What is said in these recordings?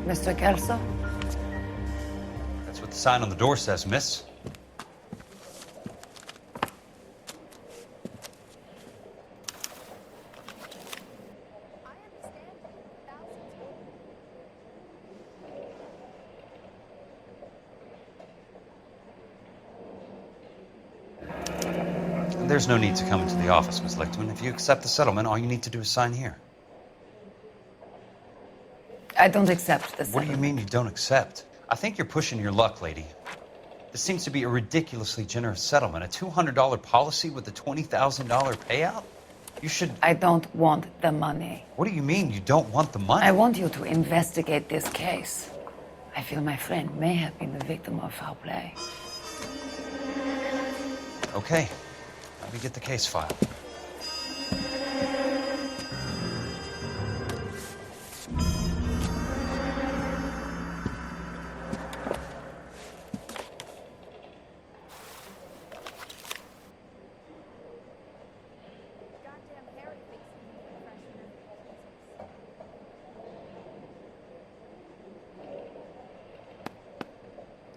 Mr. Kelso? That's what the sign on the door says, miss. There's no need to come into the office, Miss Lichtman. If you accept the settlement, all you need to do is sign here. I don't accept the What do settlement. you mean you don't accept? I think you're pushing your luck, lady. This seems to be a ridiculously generous settlement. A $200 policy with a $20,000 payout? You should... I don't want the money. What do you mean you don't want the money? I want you to investigate this case. I feel my friend may have been the victim of foul play. Okay. Let me get the case file.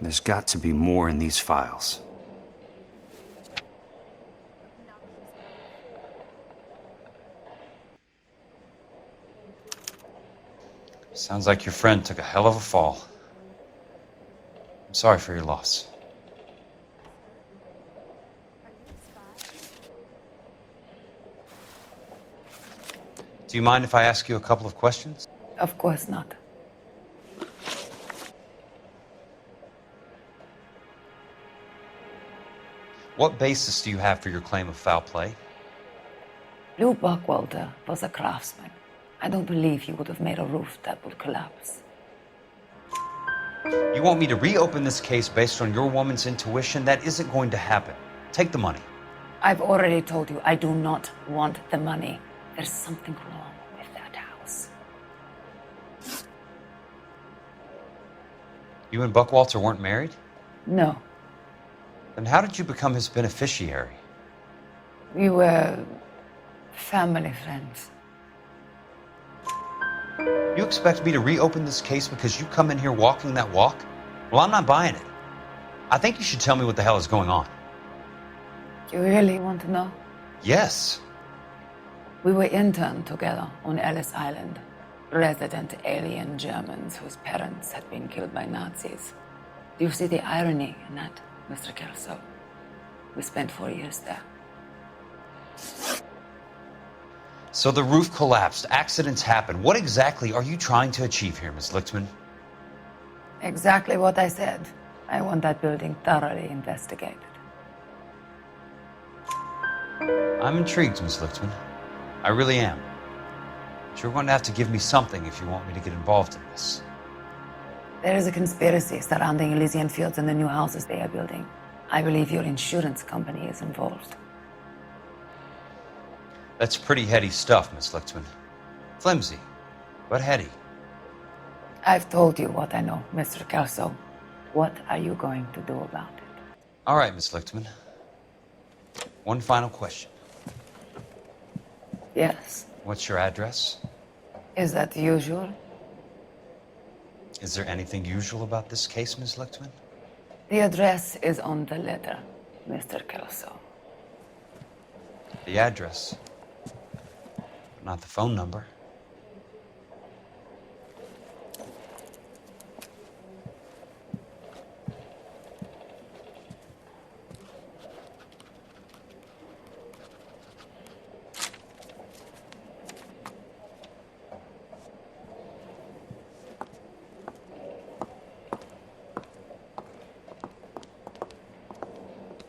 There's got to be more in these files. Sounds like your friend took a hell of a fall. I'm sorry for your loss. Do you mind if I ask you a couple of questions? Of course not. What basis do you have for your claim of foul play? Lou Buckwalter was a craftsman. I don't believe he would have made a roof that would collapse. You want me to reopen this case based on your woman's intuition? That isn't going to happen. Take the money. I've already told you I do not want the money. There's something wrong with that house. You and Buckwalter weren't married? No, Then how did you become his beneficiary? we were family friends. You expect me to reopen this case because you come in here walking that walk? Well, I'm not buying it. I think you should tell me what the hell is going on. You really want to know? Yes. We were interned together on Ellis Island. Resident alien Germans whose parents had been killed by Nazis. Do you see the irony in that, Mr. Kelso? We spent 4 years there. So the roof collapsed. Accidents happen. What exactly are you trying to achieve here, Miss Lichtman? Exactly what I said. I want that building thoroughly investigated. I'm intrigued, Miss Lichtman. I really am. But you're going to have to give me something if you want me to get involved in this. There is a conspiracy surrounding Elysian Fields and the new houses they are building. I believe your insurance company is involved. That's pretty heady stuff, Miss Lichtman. Flimsy, but heady. I've told you what I know, Mr. Kelso. What are you going to do about it? All right, Miss Lichtman. One final question. Yes. What's your address? Is that usual? Is there anything usual about this case, Miss Lichtman? The address is on the letter, Mr. Kelso. The address, but not the phone number.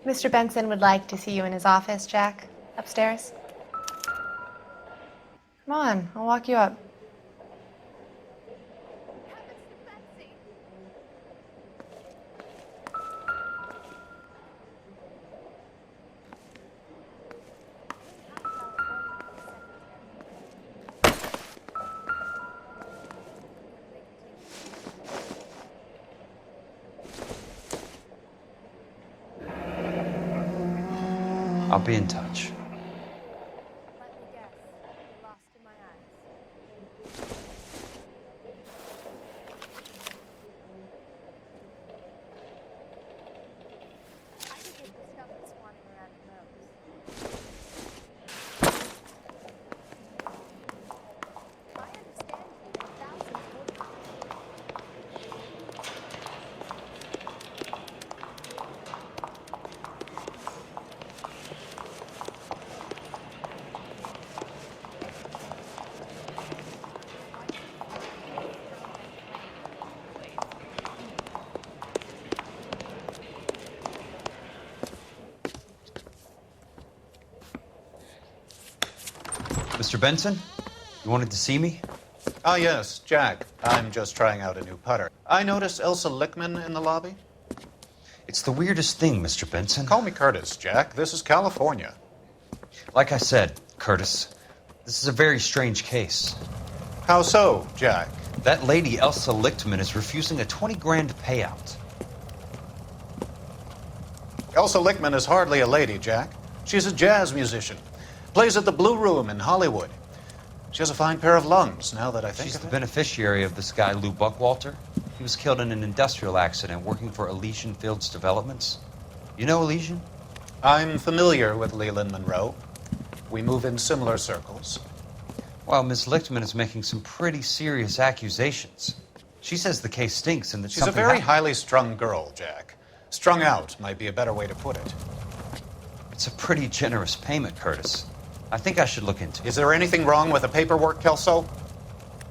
Mr. Benson would like to see you in his office, Jack. Upstairs. Come on, I'll walk you up. I'll be in touch. Let me guess. You're lost in my eyes. Mr. Benson? You wanted to see me? Ah, yes, Jack. I'm just trying out a new putter. I noticed Elsa Lickman in the lobby. It's the weirdest thing, Mr. Benson. Call me Curtis, Jack. This is California. Like I said, Curtis, this is a very strange case. How so, Jack? That lady, Elsa Lichtman, is refusing a 20 grand payout. Elsa Lickman is hardly a lady, Jack. She's a jazz musician. Plays at the Blue Room in Hollywood. She has a fine pair of lungs, now that I think She's of the it. beneficiary of this guy, Lou Buckwalter. He was killed in an industrial accident working for Elysian Fields Developments. You know Elysian? I'm familiar with Leland Monroe. We move in similar circles. Well, Ms. Lichtman is making some pretty serious accusations. She says the case stinks and that She's a something very happened. highly strung girl, Jack. Strung out might be a better way to put it. It's a pretty generous payment, Curtis. I think I should look into it. Is there anything wrong with the paperwork, Kelso?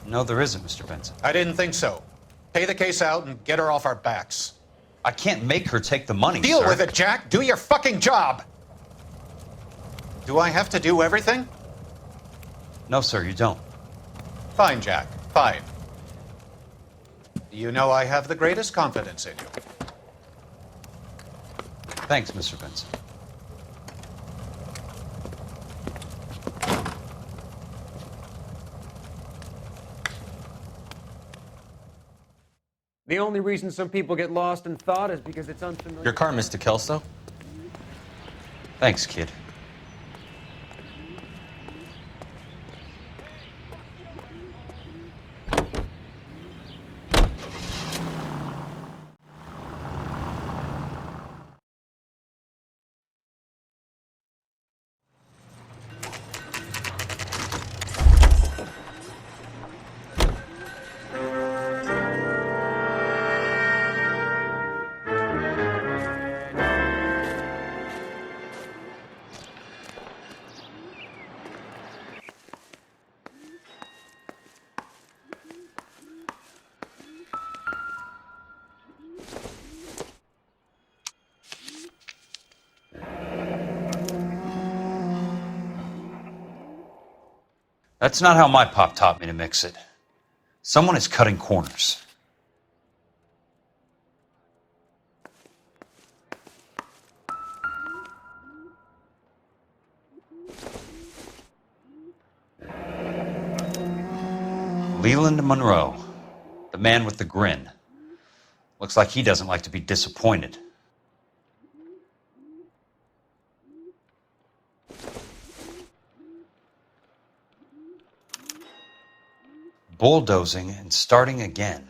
No, there isn't, Mr. Benson. I didn't think so. Pay the case out and get her off our backs. I can't make her take the money, Deal sir. with it, Jack. Do your fucking job. Do I have to do everything? No, sir, you don't. Fine, Jack. Fine. You know I have the greatest confidence in you. Thanks, Mr. Benson. The only reason some people get lost in thought is because it's unfamiliar. Your car, Mr. Kelso? Thanks, kid. That's not how my pop taught me to mix it. Someone is cutting corners. Leland Monroe, the man with the grin. Looks like he doesn't like to be disappointed. Bulldozing and starting again.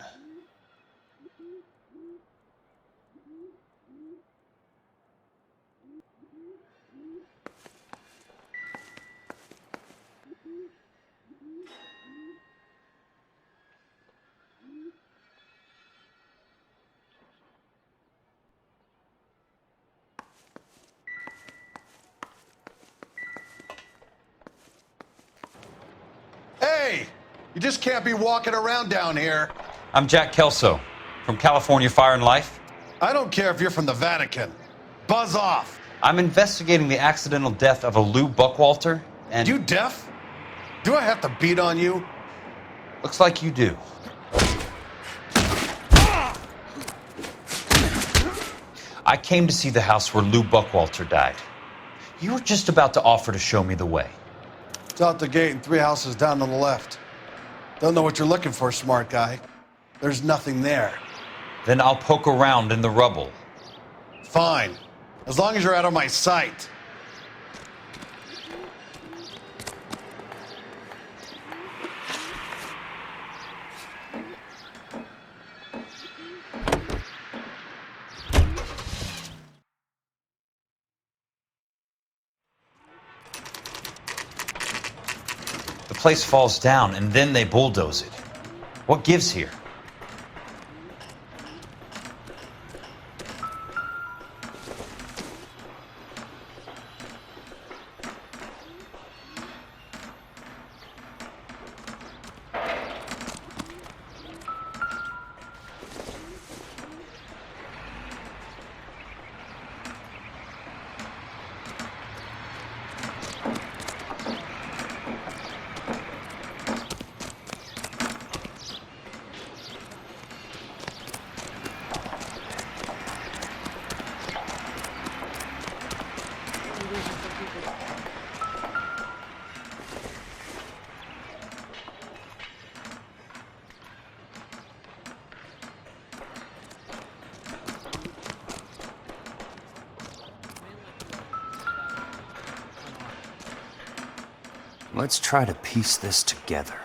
Hey! You just can't be walking around down here. I'm Jack Kelso from California Fire and Life. I don't care if you're from the Vatican. Buzz off. I'm investigating the accidental death of a Lou Buckwalter, and You deaf? Do I have to beat on you? looks like you do. I came to see the house where Lou Buckwalter died. You were just about to offer to show me the way. It's out the gate and 3 houses down on the left. Don't know what you're looking for, smart guy. There's nothing there. Then I'll poke around in the rubble. Fine. As long as you're out of my sight. The place falls down, and then they bulldoze it. What gives here? Let's try to piece this together.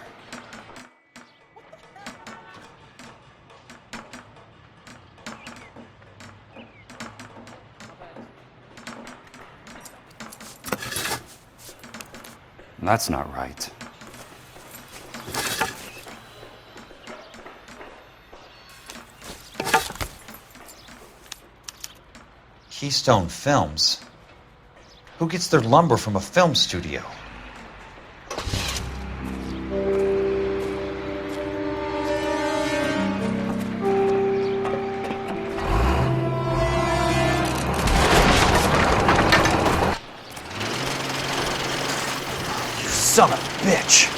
That's not right. Keystone Films? Who gets their lumber from a film studio? You son of a bitch!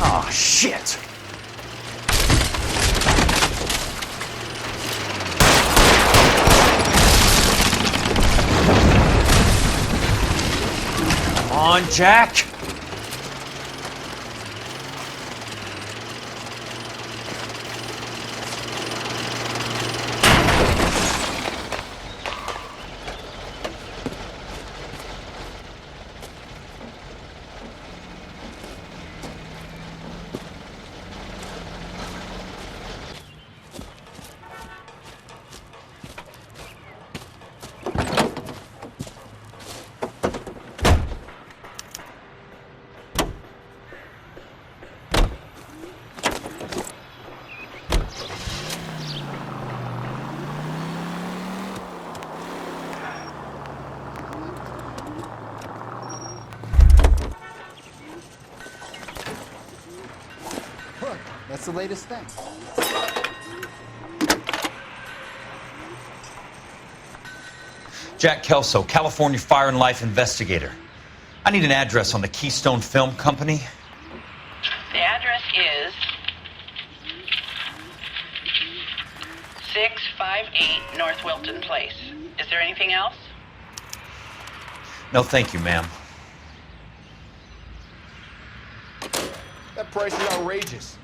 Oh, shit! Come on, Jack! That's the latest thing. Jack Kelso, California Fire and Life investigator. I need an address on the Keystone Film Company. The address is 658 North Wilton Place. Is there anything else? No, thank you, ma'am. That price is outrageous.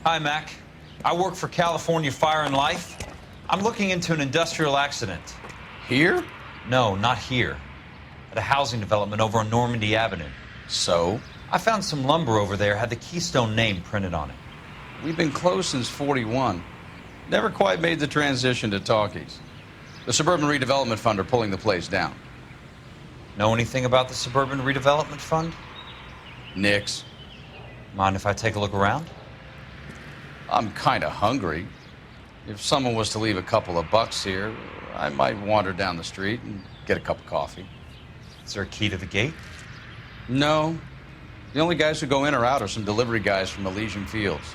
Hi, Mac. I work for California Fire and Life. I'm looking into an industrial accident. Here? No, not here. At a housing development over on Normandy Avenue. So? I found some lumber over there, had the Keystone name printed on it. We've been closed since '41. Never quite made the transition to talkies. The Suburban Redevelopment Fund are pulling the place down. Know anything about the Suburban Redevelopment Fund? Nix. Mind if I take a look around? I'm kind of hungry. If someone was to leave a couple of bucks here, I might wander down the street and get a cup of coffee. Is there a key to the gate? No. The only guys who go in or out are some delivery guys from Elysian Fields.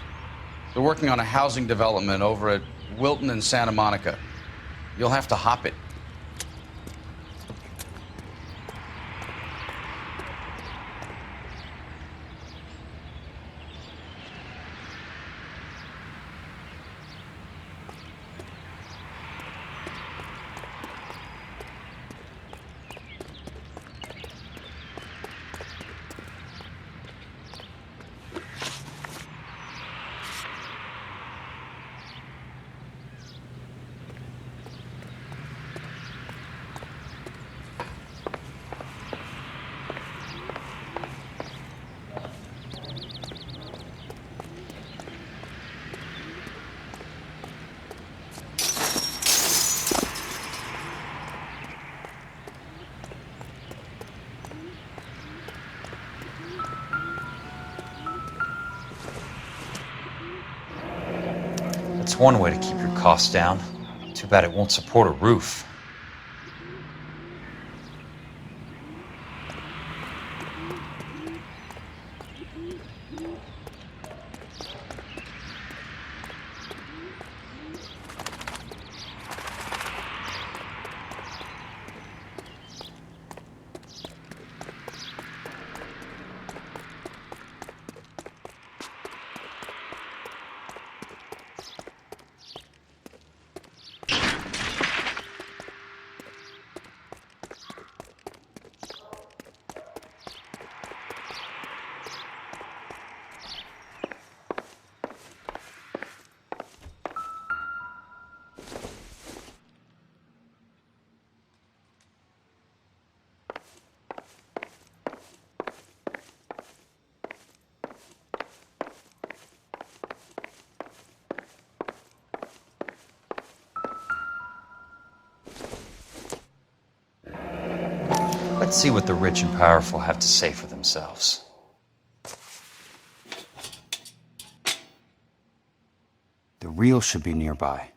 They're working on a housing development over at Wilton and Santa Monica. You'll have to hop it. That's one way to keep your costs down. Too bad it won't support a roof. Let's see what the rich and powerful have to say for themselves. The real should be nearby.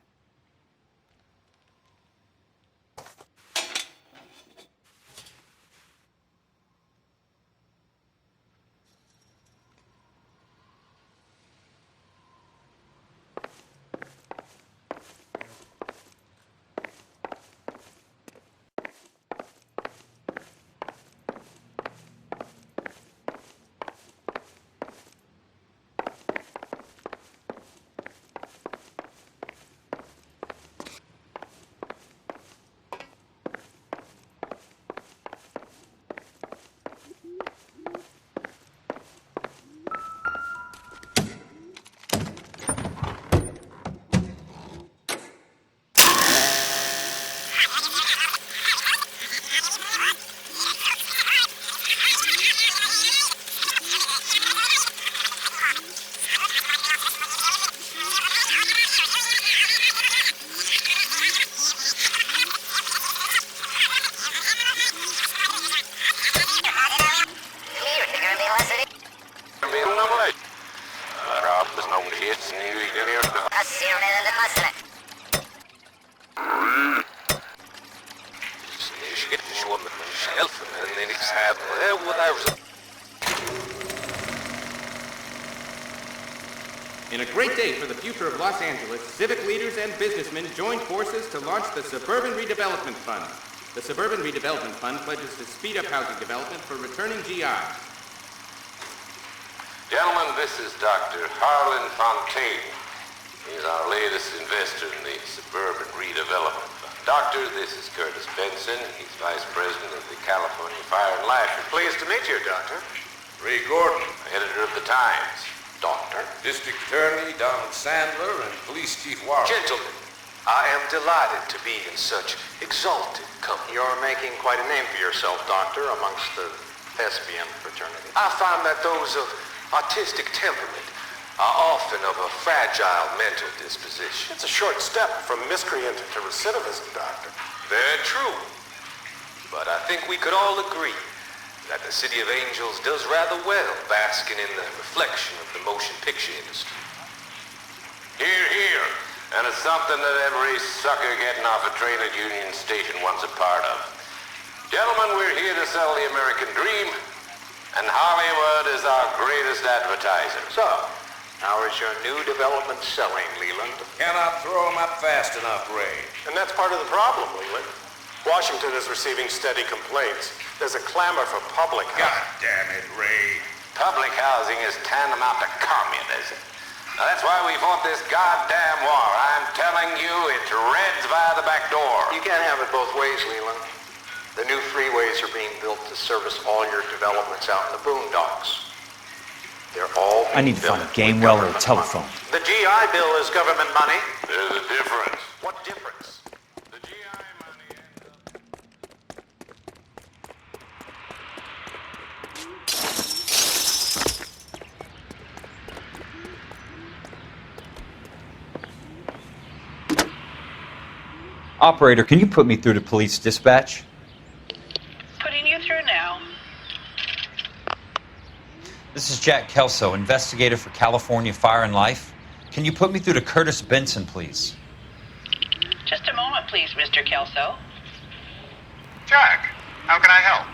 In a great day for the future of Los Angeles, civic leaders and businessmen joined forces to launch the Suburban Redevelopment Fund. The Suburban Redevelopment Fund pledges to speed up housing development for returning GIs. Gentlemen, this is Dr. Harlan Fontaine. He's our latest investor in the Suburban Redevelopment Fund. Doctor, this is Curtis Benson. He's Vice President of the California Fire and Life. Pleased to meet you, Doctor. Ray Gordon, editor of the Times. Doctor. District Attorney Donald Sandler and Police Chief Warren. Gentlemen, I am delighted to be in such exalted company. You're making quite a name for yourself, Doctor, amongst the thespian fraternity. I find that those of artistic temperament are often of a fragile mental disposition. It's a short step from miscreant to recidivism, Doctor. Very true. But I think we could all agree that the City of Angels does rather well basking in the reflection of the motion picture industry. Hear, hear. And it's something that every sucker getting off a train at Union Station wants a part of. Gentlemen, we're here to sell the American dream, and Hollywood is our greatest advertiser. So, how is your new development selling, Leland? Cannot throw them up fast enough, Ray. And that's part of the problem, Leland. Washington is receiving steady complaints. There's a clamor for public housing. God damn it, Ray. Public housing is tantamount to communism. Now that's why we fought this goddamn war. I'm telling you, it's Reds via the back door. You can't have it both ways, Leland. The new freeways are being built to service all your developments out in the boondocks. They're all I need to find a game well or a telephone. The GI Bill is government money. There's a difference. What difference? The GI money Operator, can you put me through to police dispatch? Putting you through now. This is Jack Kelso, investigator for California Fire and Life. Can you put me through to Curtis Benson, please? Just a moment, please, Mr. Kelso. Jack, how can I help?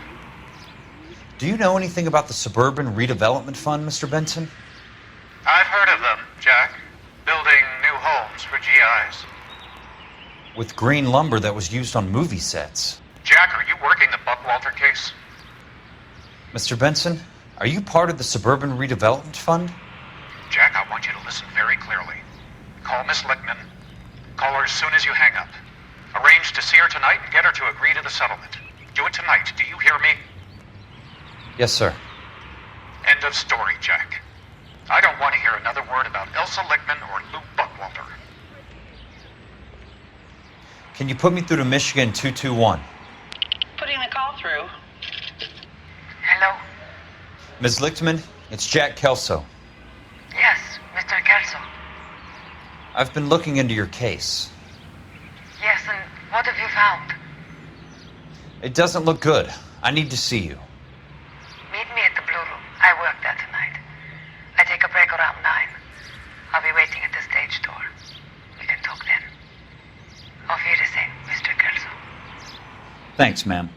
Do you know anything about the Suburban Redevelopment Fund, Mr. Benson? I've heard of them, Jack. Building new homes for GIs. With green lumber that was used on movie sets. Jack, are you working the Buckwalter case? Mr. Benson, are you part of the Suburban Redevelopment Fund? Jack, I want you to listen very clearly. Call Miss Lickman. Call her as soon as you hang up. Arrange to see her tonight and get her to agree to the settlement. Do it tonight. Do you hear me? Yes, sir. End of story, Jack. I don't want to hear another word about Elsa Lickman or Lou Buckwalter. Can you put me through to Michigan 221? Putting the call through. Hello? Ms. Lichtman, it's Jack Kelso. Yes, Mr. Kelso. I've been looking into your case. Yes, and what have you found? It doesn't look good. I need to see you. Meet me at the Blue Room. I work there tonight. I take a break around 9. I'll be waiting at the stage door. We can talk then. Auf Wiedersehen, Mr. Kelso. Thanks, ma'am.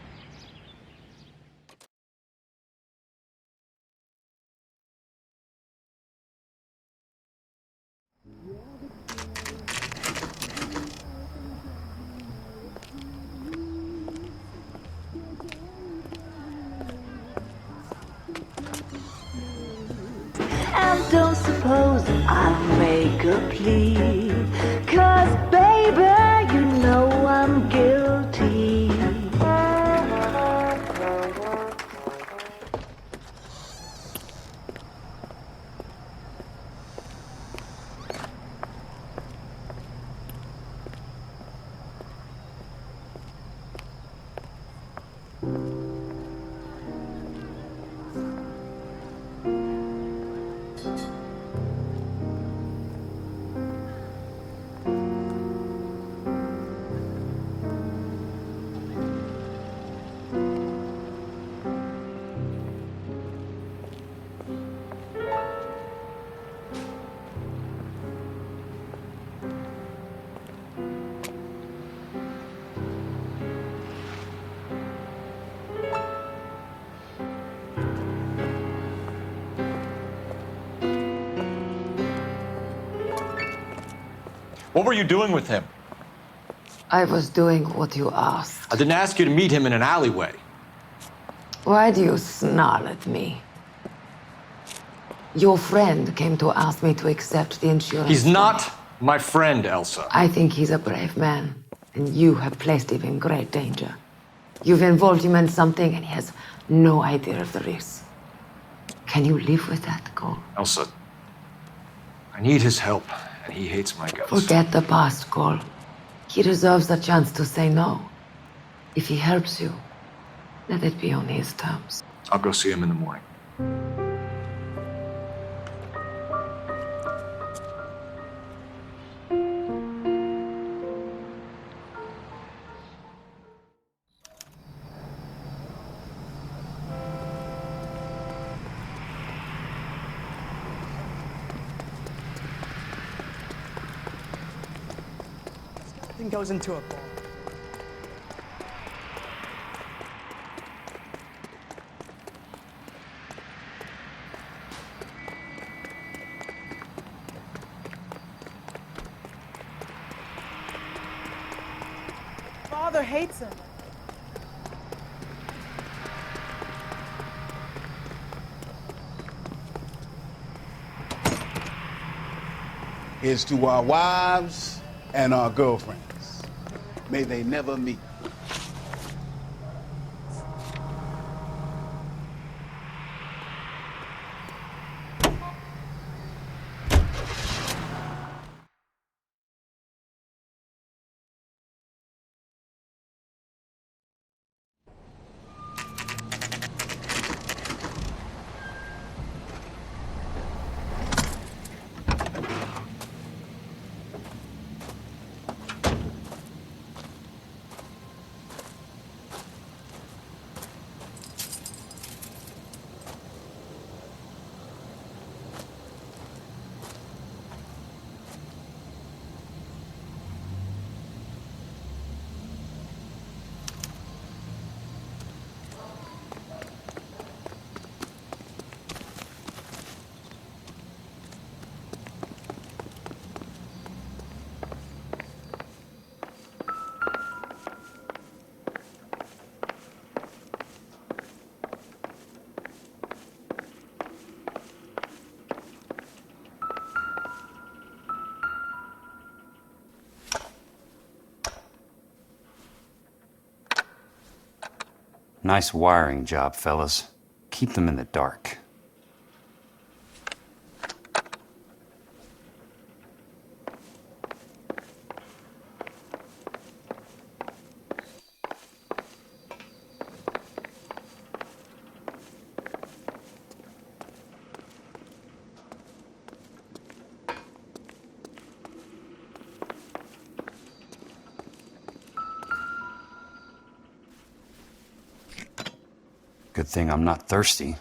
And don't suppose I'll make a plea, 'cause baby, you know I'm guilty. What were you doing with him? I was doing what you asked. I didn't ask you to meet him in an alleyway. Why do you snarl at me? Your friend came to ask me to accept the insurance. He's not my friend, Elsa. I think he's a brave man, and you have placed him in great danger. You've involved him in something, and he has no idea of the risk. Can you live with that, Cole? Elsa, I need his help, and he hates my guts. Forget the past, Cole. He deserves a chance to say no. If he helps you, let it be on his terms. I'll go see him in the morning. Nothing goes into a ball. Father hates him. Here's to our wives and our girlfriends. May they never meet. Nice wiring job, fellas. Keep them in the dark. Good thing I'm not thirsty.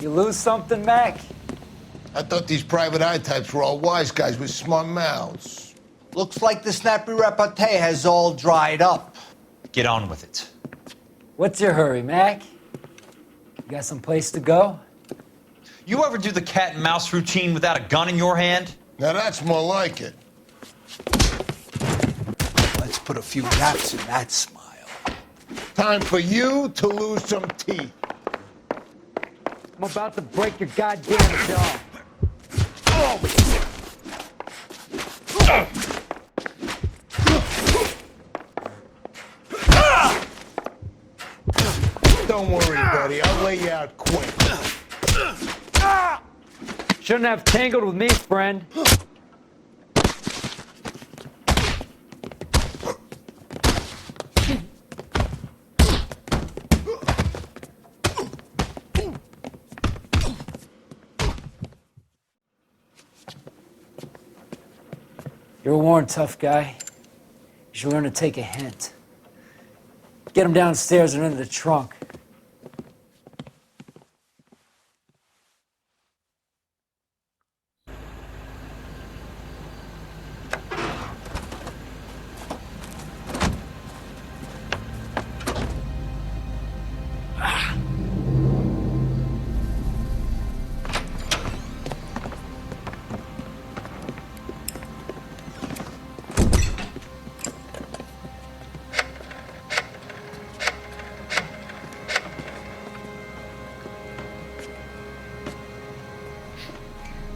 You lose something, Mac? I thought these private eye types were all wise guys with smart mouths. Looks like the snappy repartee has all dried up. Get on with it. What's your hurry, Mac? You got some place to go? You ever do the cat and mouse routine without a gun in your hand? Now that's more like it. Let's put a few gaps in that smile. Time for you to lose some teeth. I'm about to break your goddamn jaw. Don't worry, buddy. I'll lay you out quick. Shouldn't have tangled with me, friend. You're a worn, tough guy. You should learn to take a hint. Get him downstairs and into the trunk.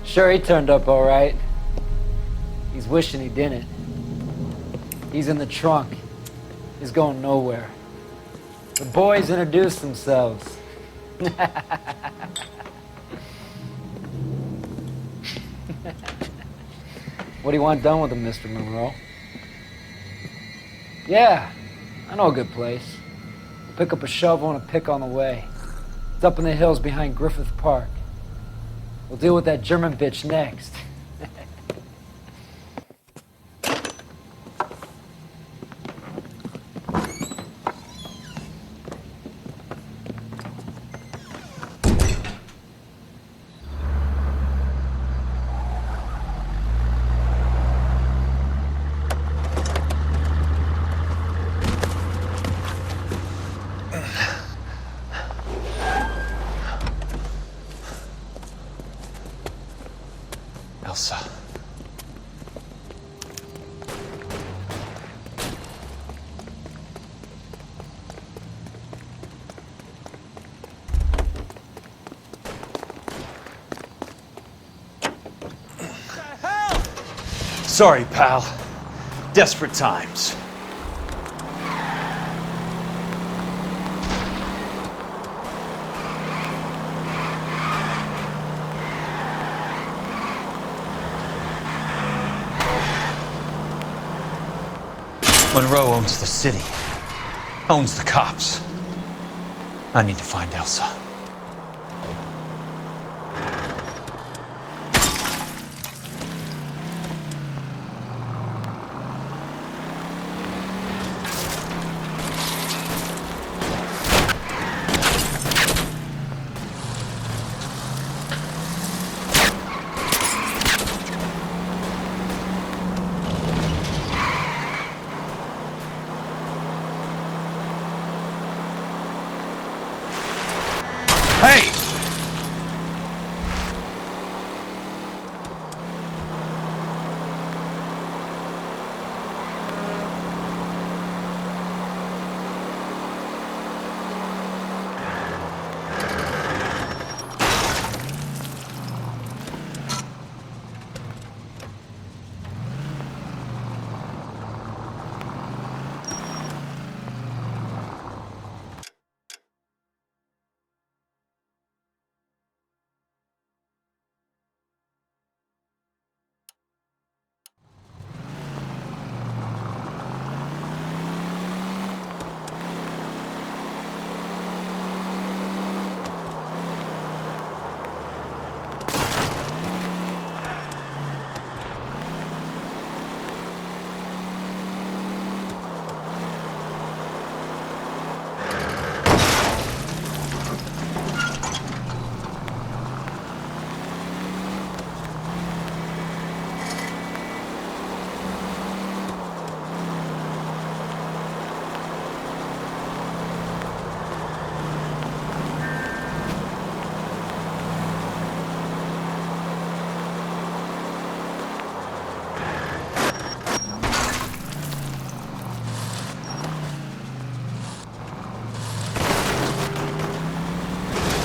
Sure, he turned up all right. He's wishing he didn't. He's in the trunk. He's going nowhere. The boys introduced themselves. What do you want done with him, Mr. Monroe? Yeah, I know a good place. We'll pick up a shovel and a pick on the way. It's up in the hills behind Griffith Park. We'll deal with that German bitch next. Elsa. Sorry, pal. Desperate times. Monroe owns the city, owns the cops. I need to find Elsa.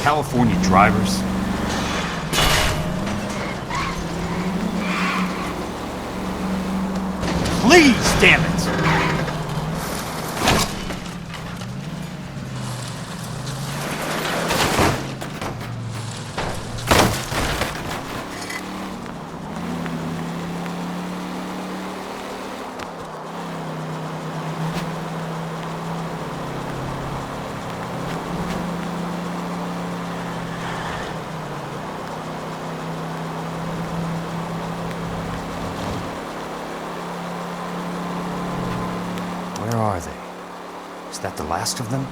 California drivers. Please, damn it! Where are they? Is that the last of them?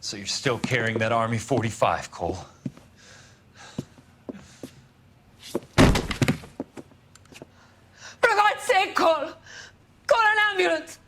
So you're still carrying that Army 45, Cole? For God's sake, Cole! Call an ambulance!